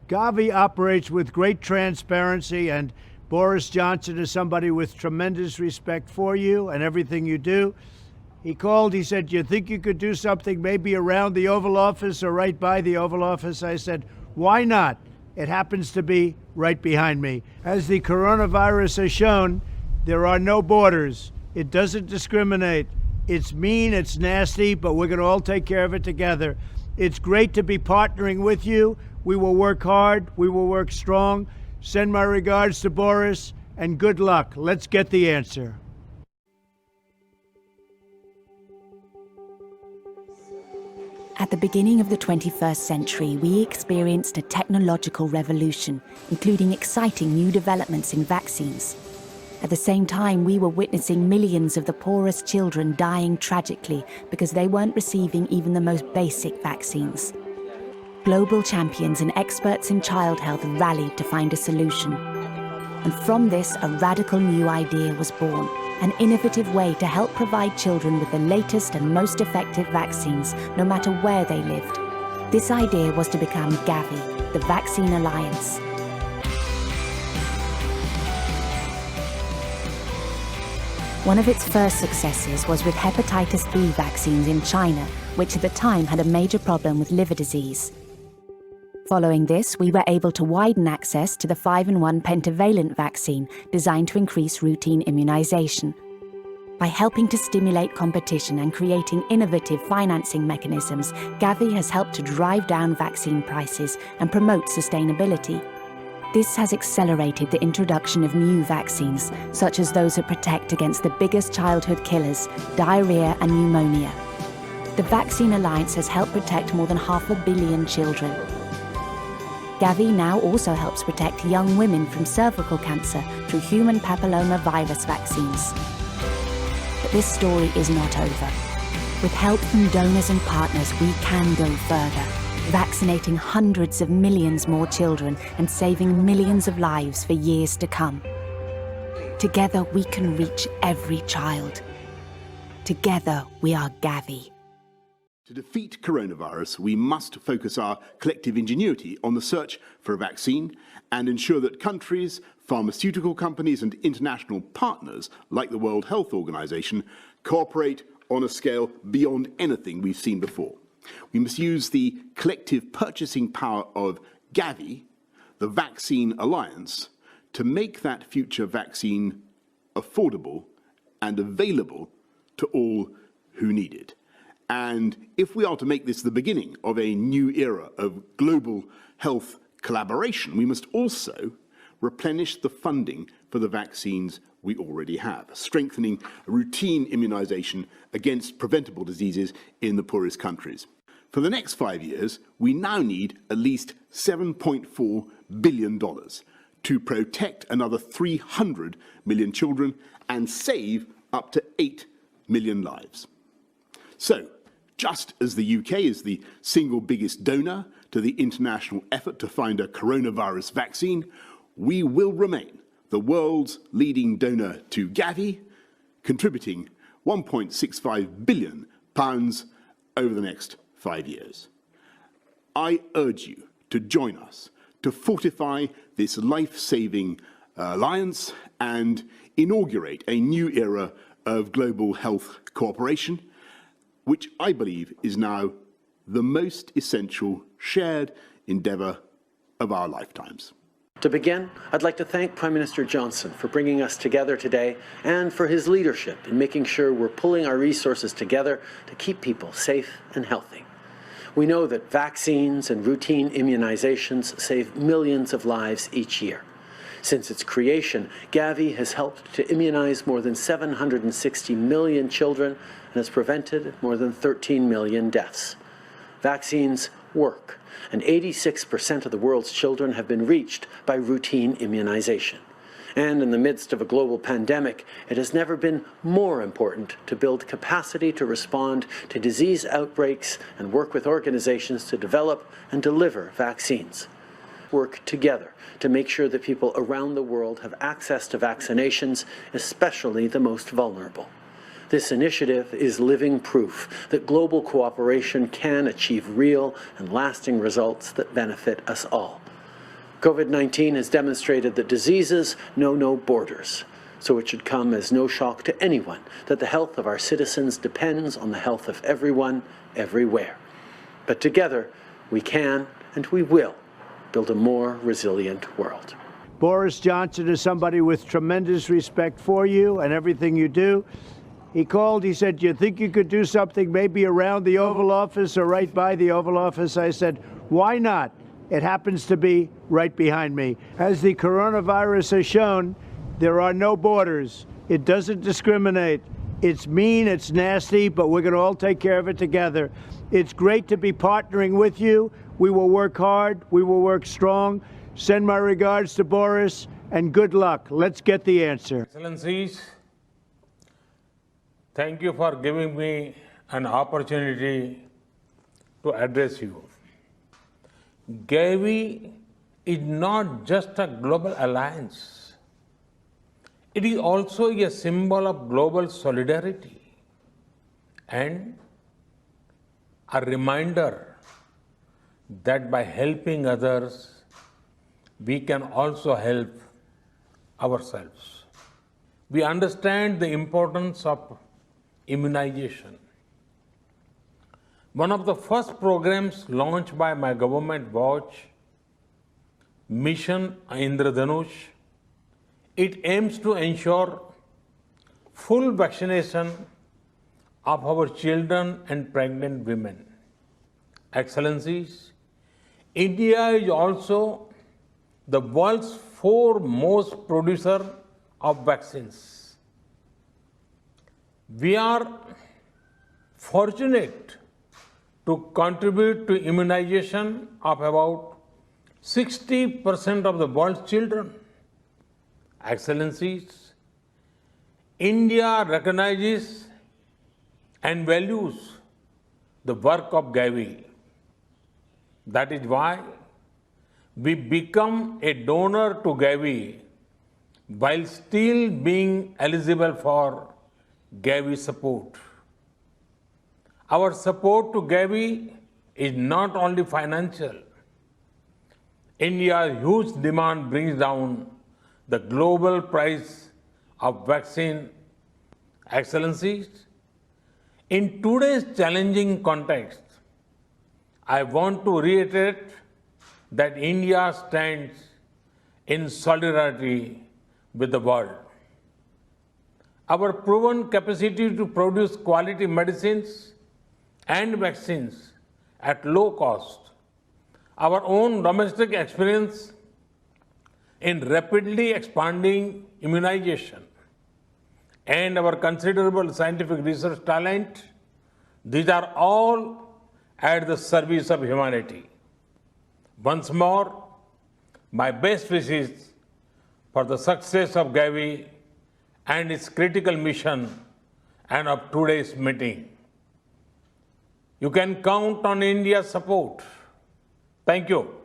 Gavi operates with great transparency, and Boris Johnson is somebody with tremendous respect for you and everything you do. He called, he said, "You think you could do something maybe around the Oval Office or right by the Oval Office?" I said, "Why not?" It happens to be right behind me. As the coronavirus has shown, there are no borders. It doesn't discriminate. It's mean, it's nasty, but we're going to all take care of it together. It's great to be partnering with you. We will work hard. We will work strong. Send my regards to Boris, and good luck. Let's get the answer. At the beginning of the 21st century, we experienced a technological revolution, including exciting new developments in vaccines. At the same time, we were witnessing millions of the poorest children dying tragically because they weren't receiving even the most basic vaccines. Global champions and experts in child health rallied to find a solution. And from this, a radical new idea was born, an innovative way to help provide children with the latest and most effective vaccines, no matter where they lived. This idea was to become Gavi, the Vaccine Alliance. One of its first successes was with hepatitis B vaccines in China, which at the time had a major problem with liver disease. Following this, we were able to widen access to the 5-in-1 pentavalent vaccine designed to increase routine immunization. By helping to stimulate competition and creating innovative financing mechanisms, Gavi has helped to drive down vaccine prices and promote sustainability. This has accelerated the introduction of new vaccines, such as those that protect against the biggest childhood killers, diarrhea and pneumonia. The Vaccine Alliance has helped protect more than 500 million children. Gavi now also helps protect young women from cervical cancer through human papillomavirus vaccines. But this story is not over. With help from donors and partners, we can go further, vaccinating hundreds of millions more children and saving millions of lives for years to come. Together, we can reach every child. Together, we are Gavi. To defeat coronavirus, we must focus our collective ingenuity on the search for a vaccine and ensure that countries, pharmaceutical companies and international partners like the World Health Organization cooperate on a scale beyond anything we've seen before. We must use the collective purchasing power of Gavi, the Vaccine Alliance, to make that future vaccine affordable and available to all who need it. And if we are to make this the beginning of a new era of global health collaboration, we must also replenish the funding for the vaccines we already have, strengthening routine immunization against preventable diseases in the poorest countries. For the next 5 years, we now need at least $7.4 billion to protect another 300 million children and save up to 8 million lives. So, just as the UK is the single biggest donor to the international effort to find a coronavirus vaccine, we will remain the world's leading donor to Gavi, contributing £1.65 billion over the next 5 years. I urge you to join us to fortify this life-saving alliance and inaugurate a new era of global health cooperation, which I believe is now the most essential shared endeavour of our lifetimes. To begin, I'd like to thank Prime Minister Johnson for bringing us together today and for his leadership in making sure we're pulling our resources together to keep people safe and healthy. We know that vaccines and routine immunizations save millions of lives each year. Since its creation, Gavi has helped to immunize more than 760 million children and has prevented more than 13 million deaths. Vaccines work, and 86% of the world's children have been reached by routine immunization. And in the midst of a global pandemic, it has never been more important to build capacity to respond to disease outbreaks and work with organizations to develop and deliver vaccines. Work together to make sure that people around the world have access to vaccinations, especially the most vulnerable. This initiative is living proof that global cooperation can achieve real and lasting results that benefit us all. COVID-19 has demonstrated that diseases know no borders, so it should come as no shock to anyone that the health of our citizens depends on the health of everyone, everywhere. But together, we can and we will build a more resilient world. Boris Johnson is somebody with tremendous respect for you and everything you do. He called, he said, "You think you could do something maybe around the Oval Office or right by the Oval Office?" I said, "Why not? It happens to be right behind me." As the coronavirus has shown, there are no borders. It doesn't discriminate. It's mean, it's nasty, but we're going to all take care of it together. It's great to be partnering with you. We will work hard. We will work strong. Send my regards to Boris, and good luck. Let's get the answer. Excellencies, thank you for giving me an opportunity to address you. Gavi is not just a global alliance. It is also a symbol of global solidarity and a reminder that by helping others, we can also help ourselves. We understand the importance of immunization. One of the first programs launched by my government was Mission Indradhanush. It aims to ensure full vaccination of our children and pregnant women. Excellencies, India is also the world's foremost producer of vaccines. We are fortunate to contribute to immunization of about 60% of the world's children. Excellencies, India recognizes and values the work of Gavi. That is why we become a donor to Gavi while still being eligible for Gavi support. Our support to Gavi is not only financial. India's huge demand brings down the global price of vaccine. Excellencies, in today's challenging context, I want to reiterate that India stands in solidarity with the world. Our proven capacity to produce quality medicines and vaccines at low cost, our own domestic experience in rapidly expanding immunization, and our considerable scientific research talent, these are all at the service of humanity. Once more, my best wishes for the success of Gavi and its critical mission and of today's meeting. You can count on India's support. Thank you.